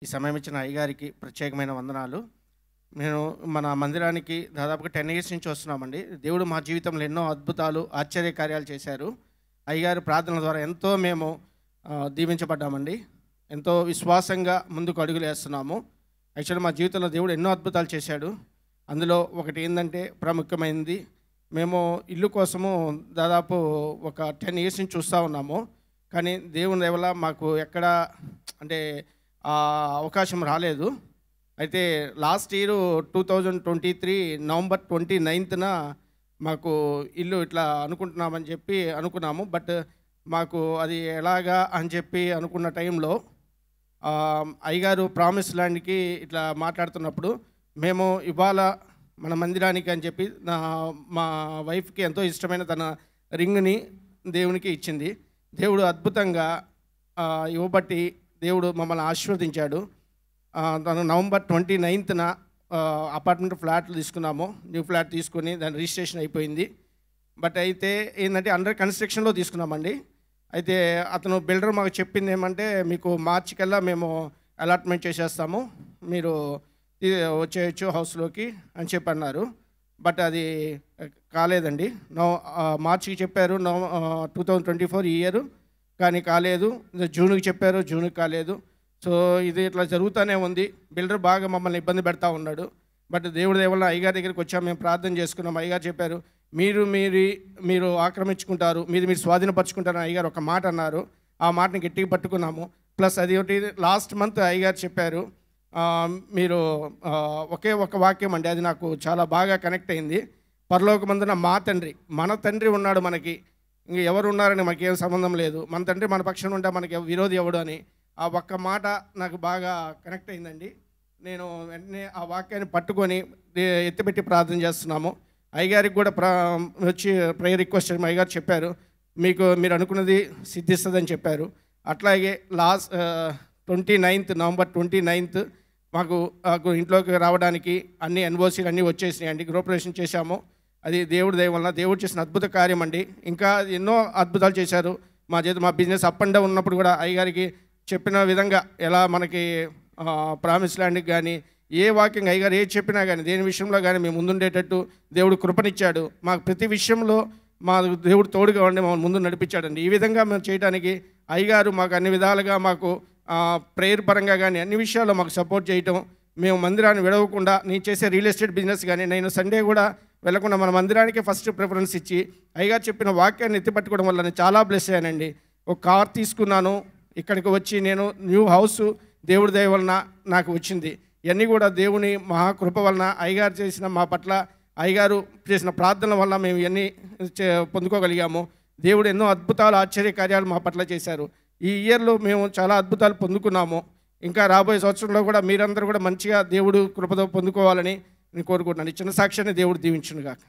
ఈ సమయం ఇచ్చిన అయ్యగారికి ప్రత్యేకమైన వందనాలు. నేను మన మందిరానికి దాదాపుగా 10 ఇయర్స్ నుంచి వస్తున్నామండి. దేవుడు మా జీవితంలో ఎన్నో అద్భుతాలు, ఆశ్చర్య కార్యాలు చేశారు. అయ్యగారి ప్రార్థనల ద్వారా ఎంతో మేము దీవించబడ్డామండి. ఎంతో విశ్వాసంగా ముందుకు అడుగులేస్తున్నాము. యాక్చువల్లీ మా జీవితంలో దేవుడు ఎన్నో అద్భుతాలు చేశాడు. అందులో ఒకటి ఏంటంటే ప్రాముఖ్యమైనది, మేము ఇల్లు కోసము దాదాపు ఒక 10 ఇయర్స్ నుంచి చూస్తూ ఉన్నాము. కానీ దేవుని దయ వల్ల మాకు ఎక్కడ అంటే అవకాశం రాలేదు. అయితే లాస్ట్ ఇయర్ 2023 నవంబర్ 29న మాకు ఇల్లు ఇట్లా అనుకుంటున్నామని చెప్పి అనుకున్నాము. బట్ మాకు అది ఎలాగా అని చెప్పి అనుకున్న టైంలో అయ్యగారు ప్రామిస్ ల్యాండ్కి ఇట్లా మాట్లాడుతున్నప్పుడు మేము ఇవాళ మన మందిరానికి అని చెప్పి మా వైఫ్కి ఎంతో ఇష్టమైన తన రింగ్ని దేవునికి ఇచ్చింది. దేవుడు అద్భుతంగా ఇవ్వబట్టి దేవుడు మమ్మల్ని ఆశీర్వదించాడు. తను నవంబర్ 29న అపార్ట్మెంట్ ఫ్లాట్లు తీసుకున్నాము. న్యూ ఫ్లాట్ తీసుకొని దాని రిజిస్ట్రేషన్ అయిపోయింది. బట్ అయితే ఏంటంటే అండర్ కన్స్ట్రక్షన్లో తీసుకున్నామండి. అయితే అతను బిల్డర్ మాకు చెప్పింది ఏమంటే, మీకు మార్చి కల్లా మేము అలాట్మెంట్ చేసేస్తాము, మీరు వచ్చేయచ్చు హౌస్లోకి అని చెప్పి అన్నారు. బట్ అది కాలేదండి. మార్చికి చెప్పారు 2024 ఈ ఇయర్, కానీ కాలేదు. జూన్కి చెప్పారు, జూన్కి కాలేదు. సో ఇది ఇట్లా జరుగుతూనే ఉంది. బిల్డర్ బాగా మమ్మల్ని ఇబ్బంది పెడతా ఉన్నాడు. బట్ దేవుడి దయ వల్ల అయ్యగారి దగ్గరికి వచ్చాము, మేము ప్రార్థన చేసుకున్నాం. అయ్యగారు చెప్పారు, మీరు ఆక్రమించుకుంటారు, మీరు స్వాధీనపరుచుకుంటారని అయ్యగారు ఒక మాట అన్నారు. ఆ మాటని గట్టిగా పట్టుకున్నాము. ప్లస్ అది ఒకటి లాస్ట్ మంత్ అయ్యగారు చెప్పారు, మీరు ఒకే ఒక వాక్యం అండి, అది నాకు చాలా బాగా కనెక్ట్ అయింది. పరలోకమందున మా తండ్రి, మన తండ్రి ఉన్నాడు, మనకి ఇంక ఎవరు ఉన్నారని మనకేం సంబంధం లేదు, మన తండ్రి మన పక్షాన ఉంటే మనకి విరోధి ఎవడు అని ఆ ఒక్క మాట నాకు బాగా కనెక్ట్ అయిందండి. నేను వెంటనే ఆ వాక్యాన్ని పట్టుకొని ఎత్తిపెట్టి ప్రార్థన చేస్తున్నాము. అయ్యగారికి కూడా వచ్చి ప్రేయర్ రిక్వెస్ట్ అయ్యగారు చెప్పారు, మీరు అనుకున్నది సిద్ధిస్తుందని చెప్పారు. అట్లాగే లాస్ట్ 29th నవంబర్ 29th మాకు ఇంట్లోకి రావడానికి అన్ని ఎన్ఓసీలు అన్నీ వచ్చేసినాయండి. గృహప్రవేశం చేశాము. అది దేవుడి దయ వలన దేవుడు చేసిన అద్భుత కార్యం అండి. ఇంకా ఎన్నో అద్భుతాలు చేశారు. మా బిజినెస్ అప్ అండ్ డౌన్ ఉన్నప్పుడు కూడా అయ్యగారికి చెప్పిన విధంగా ఎలా మనకి ప్రామిస్ ల్యాండ్కి కానీ ఏ వాక్యం అయ్యగారు ఏది చెప్పినా కానీ దేని విషయంలో కానీ మేము ముందుండేటట్టు దేవుడు కృపనిచ్చాడు. మాకు ప్రతి విషయంలో మా దేవుడు తోడుగా ఉండి మమ్మల్ని ముందు నడిపించాడండి. ఈ విధంగా మేము చేయడానికి అయ్యగారు మాకు అన్ని విధాలుగా మాకు ప్రేయర్ పరంగా కానీ అన్ని విషయాల్లో మాకు సపోర్ట్ చేయటం, మేము మందిరాన్ని విడవకుండా, నేను చేసే రియల్ ఎస్టేట్ బిజినెస్ కానీ నేను సండే కూడా వెళ్లకుండా మన మందిరానికే ఫస్ట్ ప్రిఫరెన్స్ ఇచ్చి అయ్యగారు చెప్పిన వాక్యాన్ని ఎత్తిపట్టుకోవడం వల్ల నేను చాలా బ్లెస్ అయ్యానండి. ఒక కార్ తీసుకున్నాను, ఇక్కడికి వచ్చి నేను న్యూ హౌస్ దేవుడి దయ వలన నాకు వచ్చింది. ఇవన్నీ కూడా దేవుని మహాకృప వలన అయ్యగారు చేసిన మా పట్ల అయ్యగారు చేసిన ప్రార్థనల వల్ల మేము ఇవన్నీ పొందుకోగలిగాము. దేవుడు ఎన్నో అద్భుతాలు, ఆశ్చర్య కార్యాలు మా పట్ల చేశారు. ఈ ఇయర్లో మేము చాలా అద్భుతాలు పొందుకున్నాము. ఇంకా రాబోయే సంవత్సరంలో కూడా మీరందరూ కూడా మంచిగా దేవుడు కృపతో పొందుకోవాలని నేను కోరుకుంటున్నాను. ఈ చిన్న సాక్ష్యాన్ని దేవుడు దీవించునుగాక.